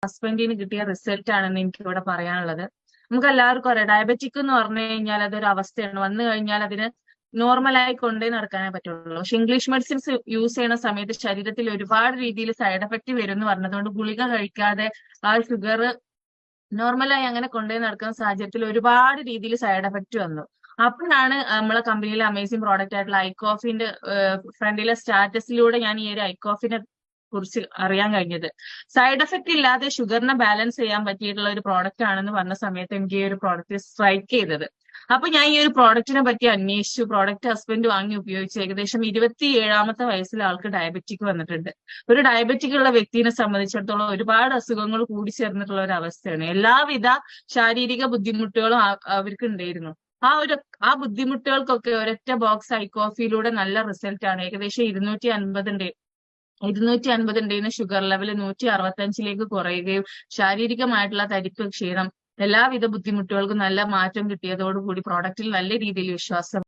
ഹസ്ബൻഡിന് കിട്ടിയ റിസൾട്ട് ആണെന്ന് എനിക്ക് ഇവിടെ പറയാനുള്ളത്. നമുക്ക് എല്ലാവർക്കും അറിയാം, ഡയബറ്റിക് എന്ന് പറഞ്ഞു കഴിഞ്ഞാൽ അതൊരു അവസ്ഥയാണ്. വന്നു കഴിഞ്ഞാൽ അതിന് നോർമലായി കൊണ്ടേ നടക്കാനേ പറ്റുള്ളൂ. പക്ഷെ ഇംഗ്ലീഷ് മെഡിസിൻസ് യൂസ് ചെയ്യുന്ന സമയത്ത് ശരീരത്തിൽ ഒരുപാട് രീതിയിൽ സൈഡ് എഫക്ട് വരും എന്ന് പറഞ്ഞതുകൊണ്ട് ഗുളിക കഴിക്കാതെ ആ ഷുഗർ നോർമലായി അങ്ങനെ കൊണ്ടുപോയി നടക്കുന്ന സാഹചര്യത്തിൽ ഒരുപാട് രീതിയിൽ സൈഡ് എഫക്ട് വന്നു. അപ്പോഴാണ് നമ്മളെ കമ്പനിയിലെ അമേസിംഗ് പ്രോഡക്റ്റ് ആയിട്ടുള്ള ഐക്കോഫിന്റെ ഫ്രണ്ടിലെ സ്റ്റാറ്റസിലൂടെ ഞാൻ ഈ ഒരു ഐക്കോഫിനെ കുറിച്ച് അറിയാൻ കഴിഞ്ഞത്. സൈഡ് എഫക്ട് ഇല്ലാതെ ഷുഗറിനെ ബാലൻസ് ചെയ്യാൻ പറ്റിയിട്ടുള്ള ഒരു പ്രോഡക്റ്റ് ആണെന്ന് പറഞ്ഞ സമയത്ത് എനിക്ക് ഈ ഒരു പ്രോഡക്റ്റ് സ്ട്രൈക്ക് ചെയ്തത്. അപ്പൊ ഞാൻ ഈ ഒരു പ്രോഡക്റ്റിനെ പറ്റി അന്വേഷിച്ചു. പ്രോഡക്റ്റ് ഹസ്ബൻഡ് വാങ്ങി ഉപയോഗിച്ചു. ഏകദേശം 27ാമത്തെ വയസ്സിൽ ആൾക്ക് ഡയബറ്റിക് വന്നിട്ടുണ്ട്. ഒരു ഡയബറ്റിക് ഉള്ള വ്യക്തിയെ സംബന്ധിച്ചിടത്തോളം ഒരുപാട് അസുഖങ്ങൾ കൂടി ചേർന്നിട്ടുള്ള ഒരു അവസ്ഥയാണ്. എല്ലാവിധ ശാരീരിക ബുദ്ധിമുട്ടുകളും അവർക്ക് ഉണ്ടായിരുന്നു. ആ ബുദ്ധിമുട്ടുകൾക്കൊക്കെ ഒരൊറ്റ ബോക്സ് ഐക്കോഫിയിലൂടെ നല്ല റിസൾട്ട് ആണ്. ഏകദേശം 250 ഉണ്ടെന്ന് ഷുഗർ ലെവൽ 165ലേക്ക് കുറയുകയും ശാരീരികമായിട്ടുള്ള തരിപ്പ്, ക്ഷീണം, എല്ലാവിധ ബുദ്ധിമുട്ടുകൾക്കും നല്ല മാറ്റം കിട്ടിയതോടുകൂടി പ്രോഡക്റ്റിൽ നല്ല രീതിയിൽ വിശ്വാസം